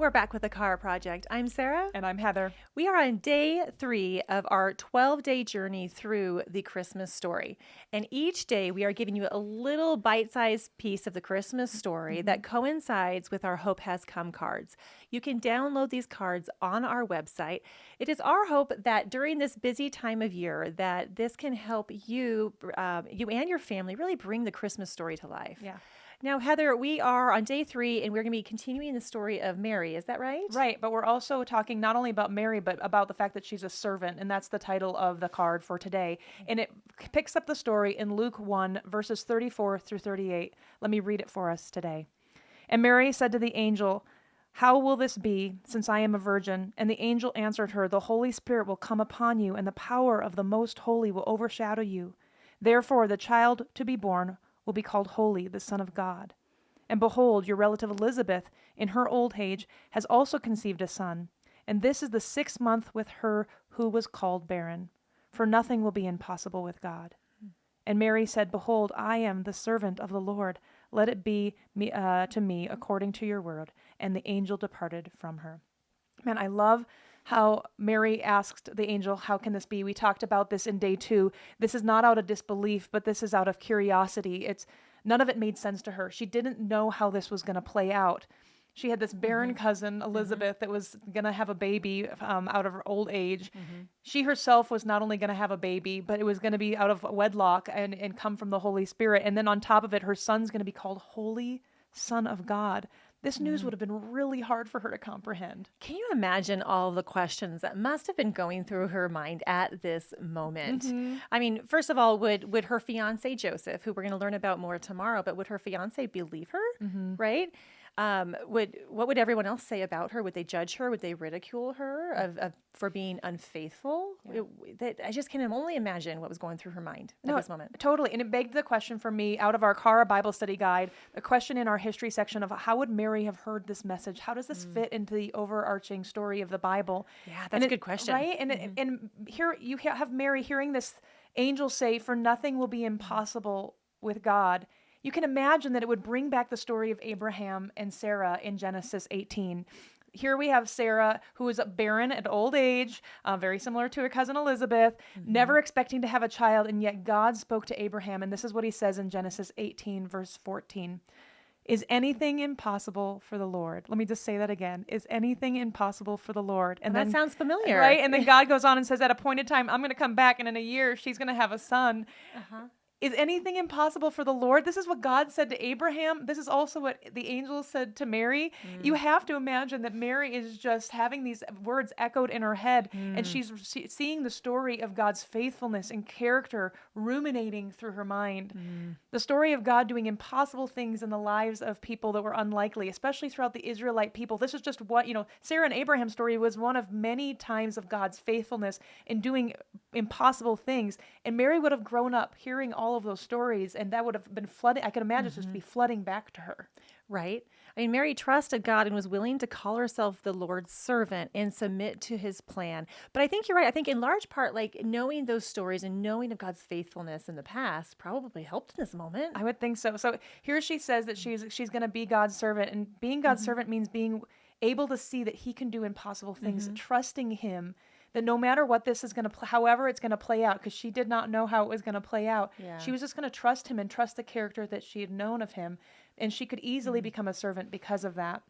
We're back with the CHARA Project. I'm Sarah. And I'm Heather. We are on day 3 of our 12-day journey through the Christmas story. And each day we are giving you a little bite-sized piece of the Christmas story that coincides with our Hope Has Come cards. You can download these cards on our website. It is our hope that during this busy time of year that this can help you and your family really bring the Christmas story to life. Yeah. Now, Heather, we are on day 3, and we're going to be continuing the story of Mary. Is that right? Right, but we're also talking not only about Mary, but about the fact that she's a servant, and that's the title of the card for today. And it picks up the story in Luke 1, verses 34 through 38. Let me read it for us today. And Mary said to the angel, "How will this be, since I am a virgin?" And the angel answered her, "The Holy Spirit will come upon you, and the power of the Most Holy will overshadow you. Therefore, the child to be born will be called Holy, the Son of God. And behold, your relative Elizabeth, in her old age, has also conceived a son. And this is the 6th month with her who was called barren. For nothing will be impossible with God." And Mary said, "Behold, I am the servant of the Lord. Let it be to me according to your word." And the angel departed from her. Man, I love how Mary asked the angel, "How can this be?" We talked about this in day 2. This is not out of disbelief, but this is out of curiosity. None of it made sense to her. She didn't know how this was going to play out. She had this barren cousin, Elizabeth, that was going to have a baby out of her old age. She herself was not only going to have a baby, but it was going to be out of wedlock and come from the Holy Spirit. And then on top of it, her son's going to be called Holy Son of God. This news would have been really hard for her to comprehend. Can you imagine all the questions that must have been going through her mind at this moment? I mean, first of all, would her fiance Joseph, who we're going to learn about more tomorrow, but would her fiance believe her? Right? What would everyone else say about her? Would they judge her? Would they ridicule her for being unfaithful? I just can only imagine what was going through her mind at this moment. Totally. And it begged the question for me out of our CHARA Bible Study guide, the question in our history section of how would Mary have heard this message? How does this fit into the overarching story of the Bible? Yeah, that's a good question. Right? And here you have Mary hearing this angel say, "For nothing will be impossible with God." You can imagine that it would bring back the story of Abraham and Sarah in Genesis 18. Here we have Sarah, who is barren at old age, very similar to her cousin Elizabeth, never expecting to have a child, and yet God spoke to Abraham, and this is what he says in Genesis 18, verse 14. "Is anything impossible for the Lord?" Let me just say that again. "Is anything impossible for the Lord?" And that sounds familiar. Right? And then God goes on and says, "At a appointed time, I'm going to come back, and in a year, she's going to have a son." Is anything impossible for the Lord? This is what God said to Abraham. This is also what the angel said to Mary. You have to imagine that Mary is just having these words echoed in her head, and she's seeing the story of God's faithfulness and character ruminating through her mind. The story of God doing impossible things in the lives of people that were unlikely, especially throughout the Israelite people. This is just what, Sarah and Abraham's story was one of many times of God's faithfulness in doing impossible things. And Mary would have grown up hearing all of those stories, and that would have been flooding. I can imagine just be flooding back to her. Right? I mean, Mary trusted God and was willing to call herself the Lord's servant and submit to his plan. But I think you're right. I think in large part, like knowing those stories and knowing of God's faithfulness in the past probably helped in this moment. I would think so. So here she says that she's going to be God's servant, and being God's servant means being able to see that he can do impossible things, trusting him that no matter what this is going to, however it's going to play out, because she did not know how it was going to play out. Yeah. She was just going to trust him and trust the character that she had known of him, and she could easily become a servant because of that.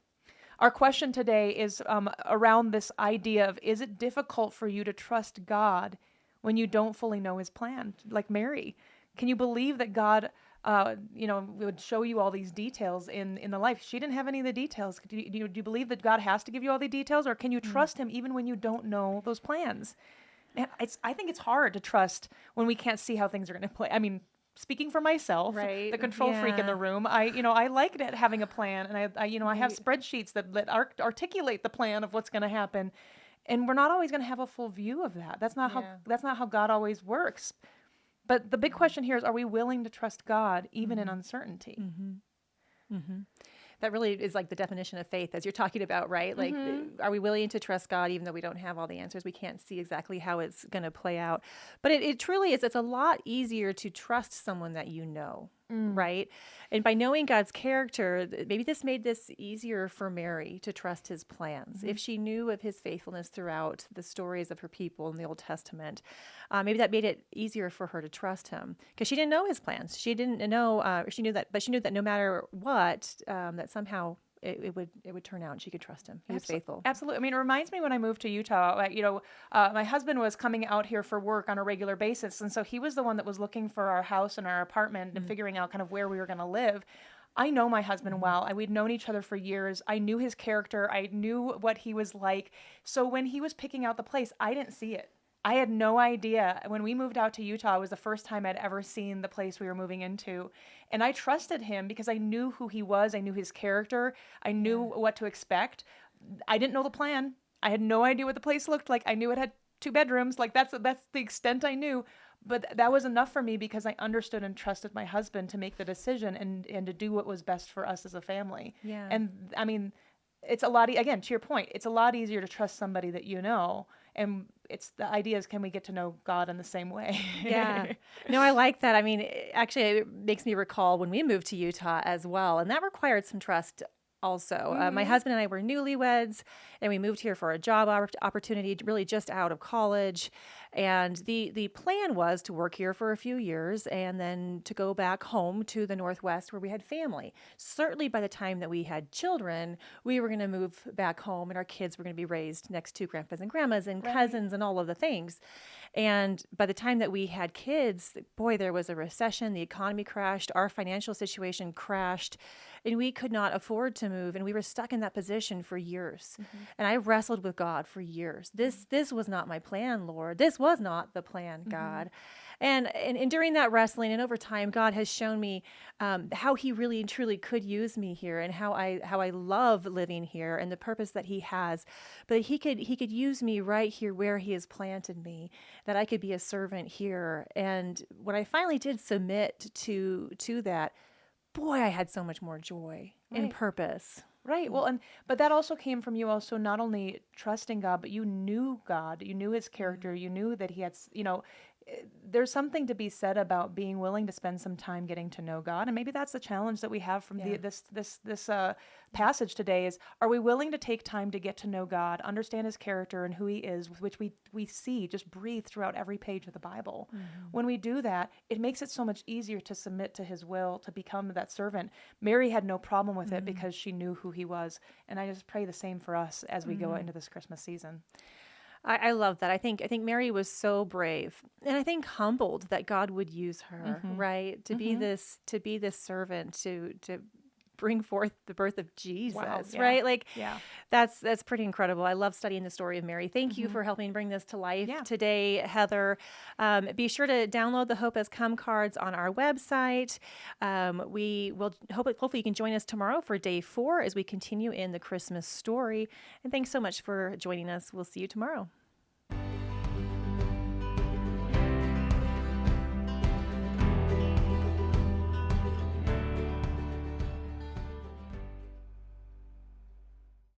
Our question today is around this idea of, is it difficult for you to trust God when you don't fully know his plan? Like Mary, can you believe that God would show you all these details in the life? She didn't have any of the details. Do you believe that God has to give you all the details, or can you trust him even when you don't know those plans? And I think it's hard to trust when we can't see how things are going to play. I mean, speaking for myself, right. the control freak in the room, I like having a plan, and I have spreadsheets that articulate the plan of what's going to happen, and we're not always going to have a full view of that. That's not how God always works. But the big question here is, are we willing to trust God even in uncertainty? That really is like the definition of faith, as you're talking about, right? Like, are we willing to trust God even though we don't have all the answers? We can't see exactly how it's going to play out. But it truly is. It's a lot easier to trust someone that you know. right? And by knowing God's character, maybe this made this easier for Mary to trust his plans. If she knew of his faithfulness throughout the stories of her people in the Old Testament, maybe that made it easier for her to trust him because she didn't know his plans. She didn't know, she knew that, but she knew that no matter what, that somehow it would turn out and she could trust him. He was faithful. Absolutely. I mean, it reminds me when I moved to Utah, my husband was coming out here for work on a regular basis. And so he was the one that was looking for our house and our apartment and figuring out kind of where we were going to live. I know my husband well. We'd known each other for years. I knew his character. I knew what he was like. So when he was picking out the place, I didn't see it. I had no idea. When we moved out to Utah, it was the first time I'd ever seen the place we were moving into. And I trusted him because I knew who he was. I knew his character. I knew what to expect. I didn't know the plan. I had no idea what the place looked like. I knew it had 2 bedrooms. Like that's the extent I knew. But that was enough for me because I understood and trusted my husband to make the decision and to do what was best for us as a family. Yeah. And I mean, it's a lot, again, to your point, it's a lot easier to trust somebody that you know. And it's the idea is, can we get to know God in the same way? Yeah. No, I like that. I mean, actually, it makes me recall when we moved to Utah as well. And that required some trust also. My husband and I were newlyweds, and we moved here for a job opportunity, really just out of college. And the plan was to work here for a few years and then to go back home to the Northwest where we had family. Certainly by the time that we had children, we were going to move back home and our kids were going to be raised next to grandpas and grandmas and cousins and all of the things. And by the time that we had kids, boy, there was a recession, the economy crashed, our financial situation crashed, and we could not afford to move. And we were stuck in that position for years. And I wrestled with God for years. This was not my plan, Lord. This was not the plan, God. And during that wrestling and over time, God has shown me how he really and truly could use me here and how I love living here and the purpose that he has. But he could use me right here where he has planted me, that I could be a servant here. And when I finally did submit to that, boy, I had so much more joy and purpose. Right. Well, but that also came from you also not only trusting God, but you knew God, you knew his character, you knew that he had, there's something to be said about being willing to spend some time getting to know God. And maybe that's the challenge that we have from this passage today is, are we willing to take time to get to know God, understand his character and who he is, which we see just breathe throughout every page of the Bible. When we do that, it makes it so much easier to submit to his will, to become that servant. Mary had no problem with it because she knew who he was. And I just pray the same for us as we go into this Christmas season. I love that. I think Mary was so brave, and I think humbled that God would use her, right? To be this servant to bring forth the birth of Jesus, right? Like, that's pretty incredible. I love studying the story of Mary. Thank you for helping bring this to life today, Heather. Be sure to download the Hope Has Come cards on our website. We will hopefully you can join us tomorrow for day 4 as we continue in the Christmas story. And thanks so much for joining us. We'll see you tomorrow.